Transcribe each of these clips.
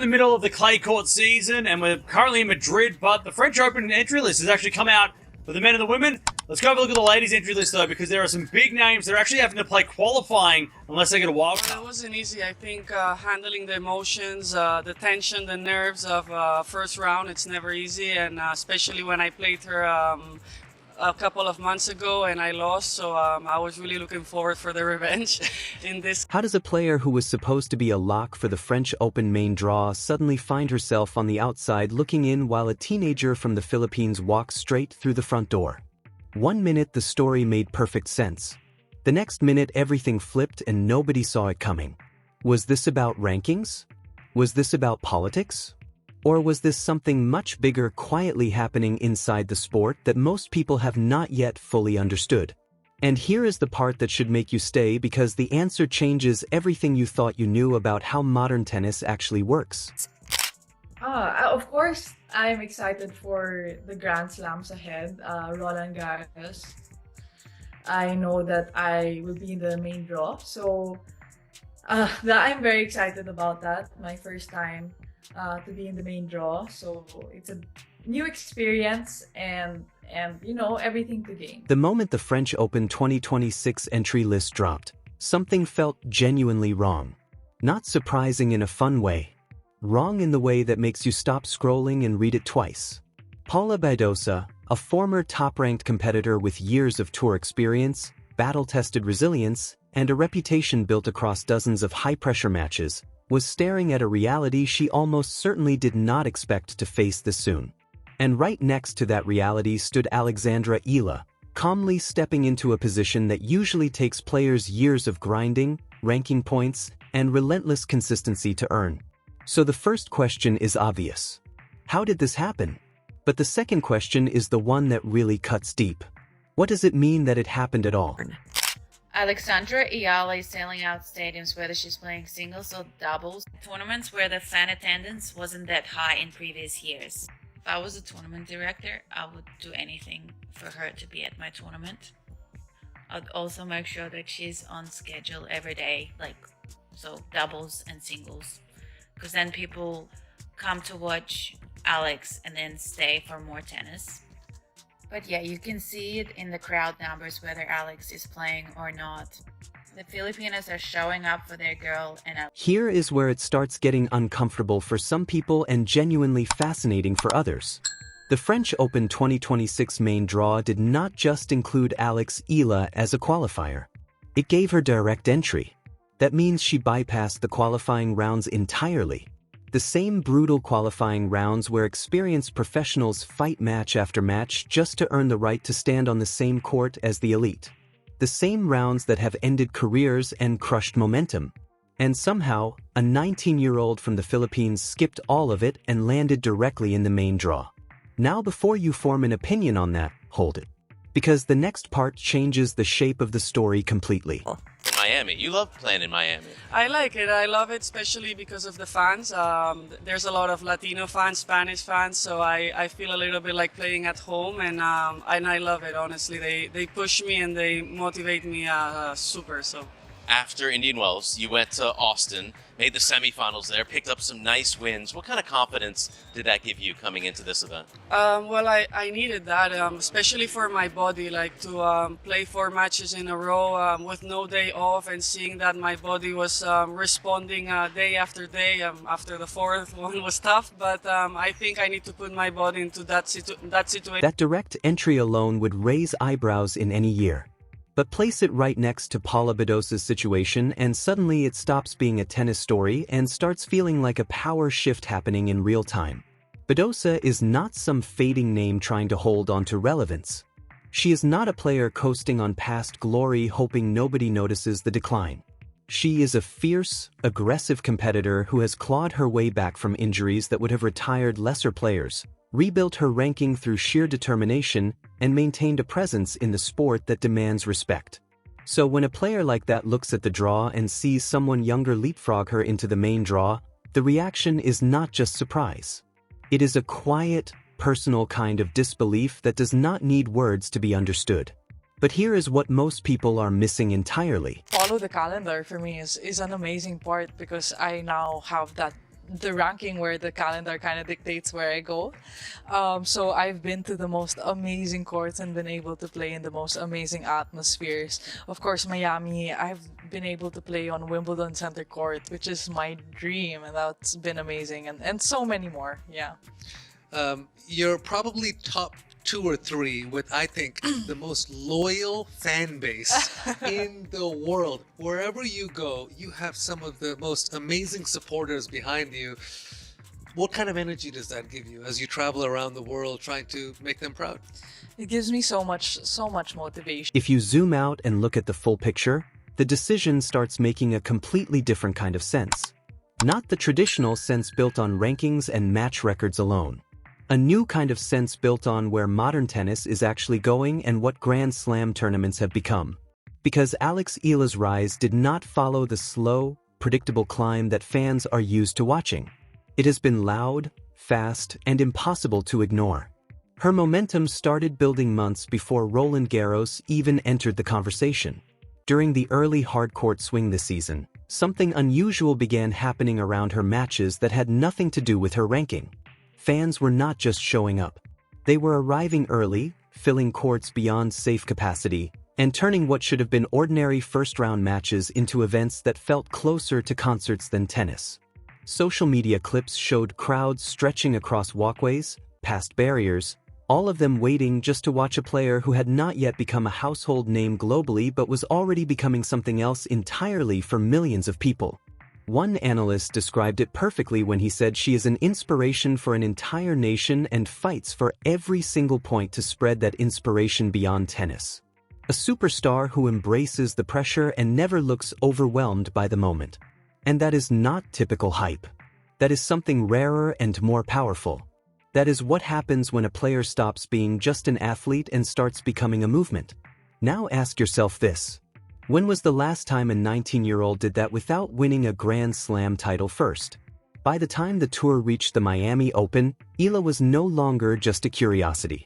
in the middle of the clay court season, and we're currently in Madrid, but the French Open entry list has actually come out for the men and the women. Let's go have a look at the ladies' entry list, though, because there are some big names. They're actually having to play qualifying unless they get a wild card. Well, it wasn't easy. I think handling the emotions, the tension, the nerves of first round, it's never easy, and especially when I played her a couple of months ago and I lost, so I was really looking forward for the revenge in this. How does a player who was supposed to be a lock for the French Open main draw suddenly find herself on the outside looking in while a teenager from the Philippines walks straight through the front door? 1 minute the story made perfect sense. The next minute everything flipped and nobody saw it coming. Was this about rankings? Was this about politics? Or was this something much bigger quietly happening inside the sport that most people have not yet fully understood? And here is the part that should make you stay, because the answer changes everything you thought you knew about how modern tennis actually works. Of course, I'm excited for the Grand Slams ahead, Roland Garros. I know that I will be in the main draw, so I'm very excited about that. My first time to be in the main draw, so it's a new experience and you know, everything to gain. The moment the French Open 2026 entry list dropped, something felt genuinely wrong. Not surprising in a fun way. Wrong in the way that makes you stop scrolling and read it twice. Paula Badosa, a former top-ranked competitor with years of tour experience, battle-tested resilience, and a reputation built across dozens of high-pressure matches, was staring at a reality she almost certainly did not expect to face this soon. And right next to that reality stood Alexandra Eala, calmly stepping into a position that usually takes players years of grinding, ranking points, and relentless consistency to earn. So the first question is obvious. How did this happen? But the second question is the one that really cuts deep. What does it mean that it happened at all? Alexandra Eala is selling out stadiums whether she's playing singles or doubles, tournaments where the fan attendance wasn't that high in previous years. If I was a tournament director, I would do anything for her to be at my tournament. I'd also make sure that she's on schedule every day, so doubles and singles, because then people come to watch Alex and then stay for more tennis. But yeah, you can see it in the crowd numbers whether Alex is playing or not. The Filipinos are showing up for their girl, and here is where it starts getting uncomfortable for some people and genuinely fascinating for others. The French Open 2026 main draw did not just include Alex Eala as a qualifier. It gave her direct entry. That means she bypassed the qualifying rounds entirely. The same brutal qualifying rounds where experienced professionals fight match after match just to earn the right to stand on the same court as the elite. The same rounds that have ended careers and crushed momentum. And somehow, a 19-year-old from the Philippines skipped all of it and landed directly in the main draw. Now before you form an opinion on that, hold it. Because the next part changes the shape of the story completely. Miami. You love playing in Miami. I like it. I love it, especially because of the fans. There's a lot of Latino fans, Spanish fans, so I feel a little bit like playing at home, and I love it, honestly. They push me and they motivate me super. So. After Indian Wells, you went to Austin, made the semifinals there, picked up some nice wins. What kind of confidence did that give you coming into this event? Well, I needed that, especially for my body, to play 4 matches in a row with no day off, and seeing that my body was responding day after day. After the 4th one was tough, but I think I need to put my body into that situation. That direct entry alone would raise eyebrows in any year. But place it right next to Paula Badosa's situation and suddenly it stops being a tennis story and starts feeling like a power shift happening in real time. Badosa is not some fading name trying to hold on to relevance. She is not a player coasting on past glory hoping nobody notices the decline. She is a fierce, aggressive competitor who has clawed her way back from injuries that would have retired lesser players, rebuilt her ranking through sheer determination, and maintained a presence in the sport that demands respect. So when a player like that looks at the draw and sees someone younger leapfrog her into the main draw, the reaction is not just surprise. It is a quiet, personal kind of disbelief that does not need words to be understood. But here is what most people are missing entirely. Follow the calendar for me is an amazing part, because I now have that the ranking where the calendar kind of dictates where I go. So I've been to the most amazing courts and been able to play in the most amazing atmospheres. Of course, Miami, I've been able to play on Wimbledon Center Court, which is my dream, and that's been amazing, and so many more. Yeah. You're probably top 2 or 3 with, I think, the most loyal fan base in the world. Wherever you go, you have some of the most amazing supporters behind you. What kind of energy does that give you as you travel around the world trying to make them proud? It gives me so much motivation. If you zoom out and look at the full picture, the decision starts making a completely different kind of sense. Not the traditional sense built on rankings and match records alone. A new kind of sense built on where modern tennis is actually going and what Grand Slam tournaments have become. Because Alex Eala's rise did not follow the slow, predictable climb that fans are used to watching. It has been loud, fast, and impossible to ignore. Her momentum started building months before Roland Garros even entered the conversation. During the early hard-court swing this season, something unusual began happening around her matches that had nothing to do with her ranking. Fans were not just showing up. They were arriving early, filling courts beyond safe capacity, and turning what should have been ordinary first-round matches into events that felt closer to concerts than tennis. Social media clips showed crowds stretching across walkways, past barriers, all of them waiting just to watch a player who had not yet become a household name globally but was already becoming something else entirely for millions of people. One analyst described it perfectly when he said she is an inspiration for an entire nation and fights for every single point to spread that inspiration beyond tennis. A superstar who embraces the pressure and never looks overwhelmed by the moment. And that is not typical hype. That is something rarer and more powerful. That is what happens when a player stops being just an athlete and starts becoming a movement. Now ask yourself this. When was the last time a 19-year-old did that without winning a Grand Slam title first? By the time the tour reached the Miami Open, Eala was no longer just a curiosity.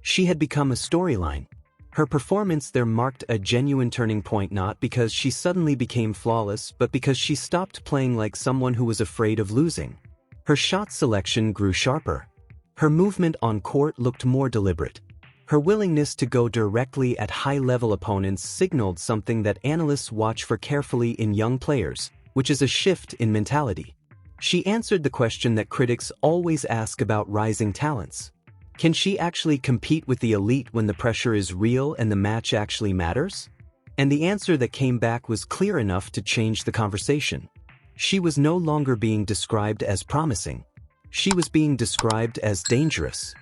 She had become a storyline. Her performance there marked a genuine turning point, not because she suddenly became flawless, but because she stopped playing like someone who was afraid of losing. Her shot selection grew sharper. Her movement on court looked more deliberate. Her willingness to go directly at high-level opponents signaled something that analysts watch for carefully in young players, which is a shift in mentality. She answered the question that critics always ask about rising talents. Can she actually compete with the elite when the pressure is real and the match actually matters? And the answer that came back was clear enough to change the conversation. She was no longer being described as promising. She was being described as dangerous.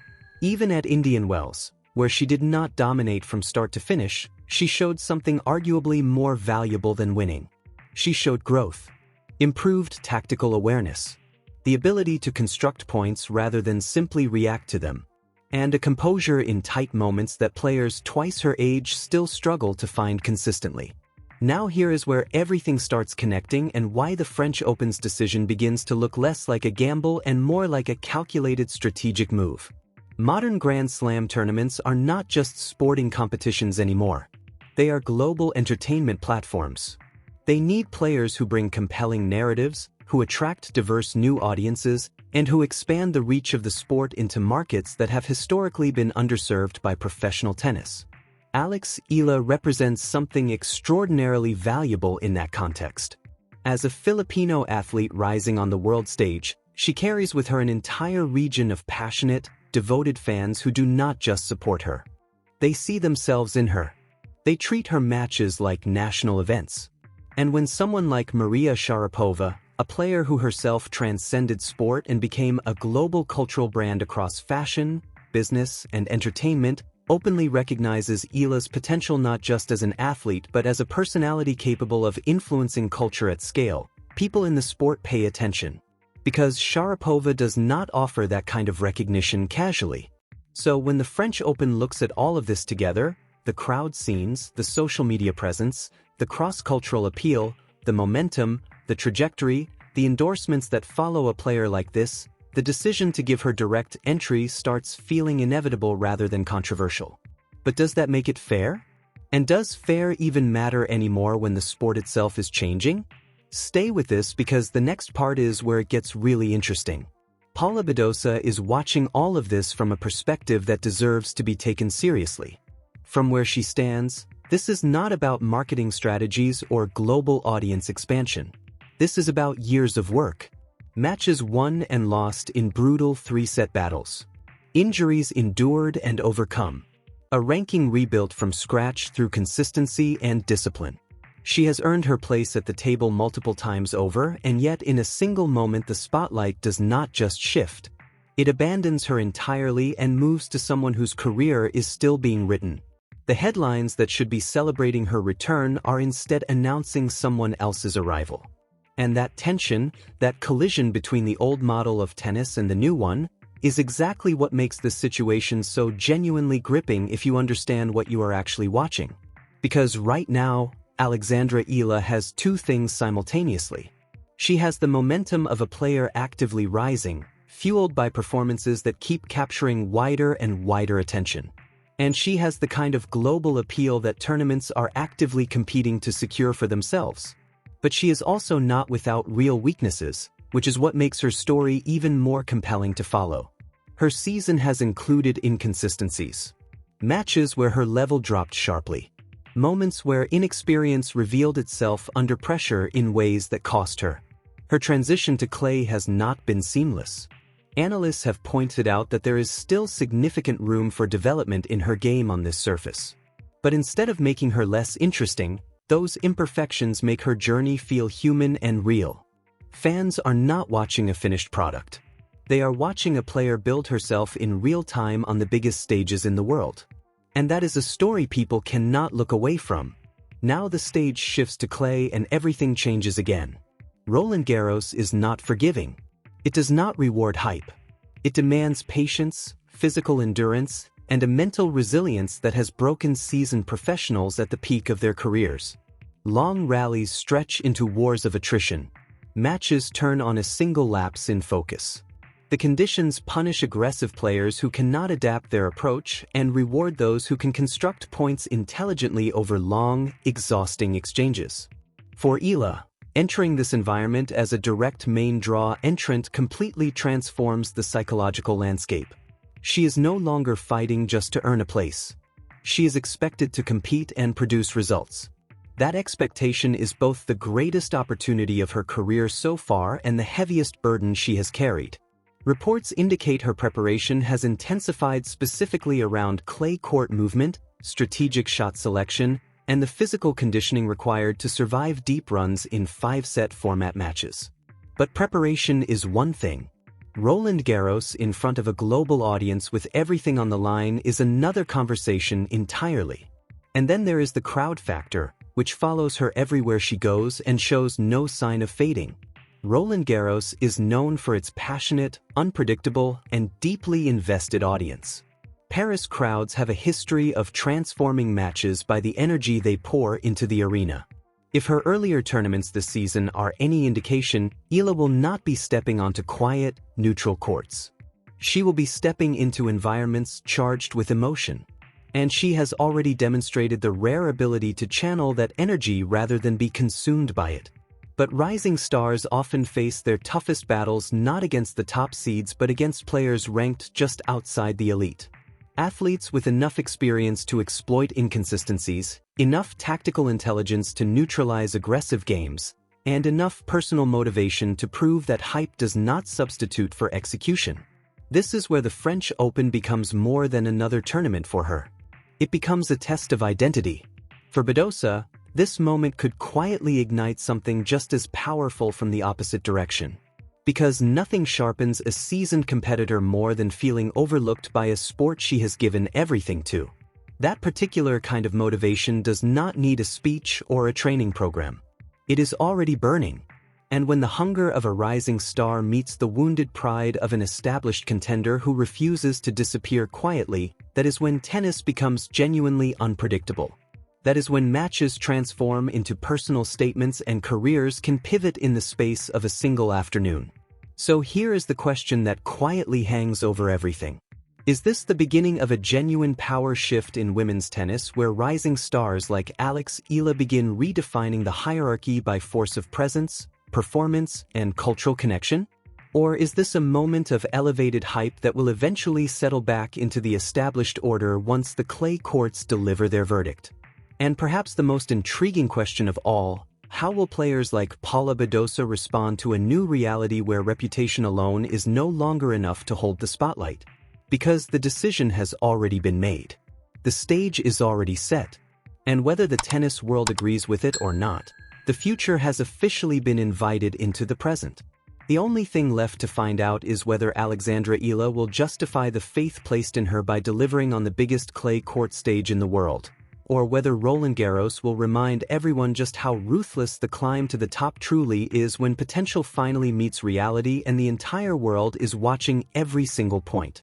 Even at Indian Wells, where she did not dominate from start to finish, she showed something arguably more valuable than winning. She showed growth, improved tactical awareness, the ability to construct points rather than simply react to them, and a composure in tight moments that players twice her age still struggle to find consistently. Now here is where everything starts connecting and why the French Open's decision begins to look less like a gamble and more like a calculated strategic move. Modern Grand Slam tournaments are not just sporting competitions anymore. They are global entertainment platforms. They need players who bring compelling narratives, who attract diverse new audiences, and who expand the reach of the sport into markets that have historically been underserved by professional tennis. Alex Eala represents something extraordinarily valuable in that context. As a Filipino athlete rising on the world stage, she carries with her an entire region of passionate, devoted fans who do not just support her. They see themselves in her. They treat her matches like national events. And when someone like Maria Sharapova, a player who herself transcended sport and became a global cultural brand across fashion, business, and entertainment, openly recognizes Eala's potential not just as an athlete but as a personality capable of influencing culture at scale, people in the sport pay attention. Because Sharapova does not offer that kind of recognition casually. So when the French Open looks at all of this together, the crowd scenes, the social media presence, the cross-cultural appeal, the momentum, the trajectory, the endorsements that follow a player like this, the decision to give her direct entry starts feeling inevitable rather than controversial. But does that make it fair? And does fair even matter anymore when the sport itself is changing? Stay with this because the next part is where it gets really interesting. Paula Badosa is watching all of this from a perspective that deserves to be taken seriously. From where she stands, this is not about marketing strategies or global audience expansion. This is about years of work. Matches won and lost in brutal 3-set battles. Injuries endured and overcome. A ranking rebuilt from scratch through consistency and discipline. She has earned her place at the table multiple times over, and yet in a single moment the spotlight does not just shift. It abandons her entirely and moves to someone whose career is still being written. The headlines that should be celebrating her return are instead announcing someone else's arrival. And that tension, that collision between the old model of tennis and the new one, is exactly what makes this situation so genuinely gripping if you understand what you are actually watching. Because right now, Alexandra Eala has two things simultaneously. She has the momentum of a player actively rising, fueled by performances that keep capturing wider and wider attention. And she has the kind of global appeal that tournaments are actively competing to secure for themselves. But she is also not without real weaknesses, which is what makes her story even more compelling to follow. Her season has included inconsistencies. Matches where her level dropped sharply. Moments where inexperience revealed itself under pressure in ways that cost her. Her transition to clay has not been seamless. Analysts have pointed out that there is still significant room for development in her game on this surface. But instead of making her less interesting, those imperfections make her journey feel human and real. Fans are not watching a finished product. They are watching a player build herself in real time on the biggest stages in the world. And that is a story people cannot look away from. Now the stage shifts to clay and everything changes again. Roland Garros is not forgiving. It does not reward hype. It demands patience, physical endurance, and a mental resilience that has broken seasoned professionals at the peak of their careers. Long rallies stretch into wars of attrition. Matches turn on a single lapse in focus. The conditions punish aggressive players who cannot adapt their approach and reward those who can construct points intelligently over long, exhausting exchanges. For Eala, entering this environment as a direct main draw entrant completely transforms the psychological landscape. She is no longer fighting just to earn a place. She is expected to compete and produce results. That expectation is both the greatest opportunity of her career so far and the heaviest burden she has carried. Reports indicate her preparation has intensified specifically around clay court movement, strategic shot selection, and the physical conditioning required to survive deep runs in 5-set format matches. But preparation is one thing. Roland Garros in front of a global audience with everything on the line is another conversation entirely. And then there is the crowd factor, which follows her everywhere she goes and shows no sign of fading. Roland Garros is known for its passionate, unpredictable, and deeply invested audience. Paris crowds have a history of transforming matches by the energy they pour into the arena. If her earlier tournaments this season are any indication, Eala will not be stepping onto quiet, neutral courts. She will be stepping into environments charged with emotion. And she has already demonstrated the rare ability to channel that energy rather than be consumed by it. But rising stars often face their toughest battles not against the top seeds but against players ranked just outside the elite. Athletes with enough experience to exploit inconsistencies, enough tactical intelligence to neutralize aggressive games, and enough personal motivation to prove that hype does not substitute for execution. This is where the French Open becomes more than another tournament for her. It becomes a test of identity. For Badosa, this moment could quietly ignite something just as powerful from the opposite direction. Because nothing sharpens a seasoned competitor more than feeling overlooked by a sport she has given everything to. That particular kind of motivation does not need a speech or a training program. It is already burning. And when the hunger of a rising star meets the wounded pride of an established contender who refuses to disappear quietly, that is when tennis becomes genuinely unpredictable. That is when matches transform into personal statements and careers can pivot in the space of a single afternoon. So here is the question that quietly hangs over everything. Is this the beginning of a genuine power shift in women's tennis where rising stars like Alex Eala begin redefining the hierarchy by force of presence, performance, and cultural connection? Or is this a moment of elevated hype that will eventually settle back into the established order once the clay courts deliver their verdict? And perhaps the most intriguing question of all, how will players like Paula Badosa respond to a new reality where reputation alone is no longer enough to hold the spotlight? Because the decision has already been made. The stage is already set. And whether the tennis world agrees with it or not, the future has officially been invited into the present. The only thing left to find out is whether Alexandra Eala will justify the faith placed in her by delivering on the biggest clay court stage in the world, or whether Roland Garros will remind everyone just how ruthless the climb to the top truly is when potential finally meets reality and the entire world is watching every single point.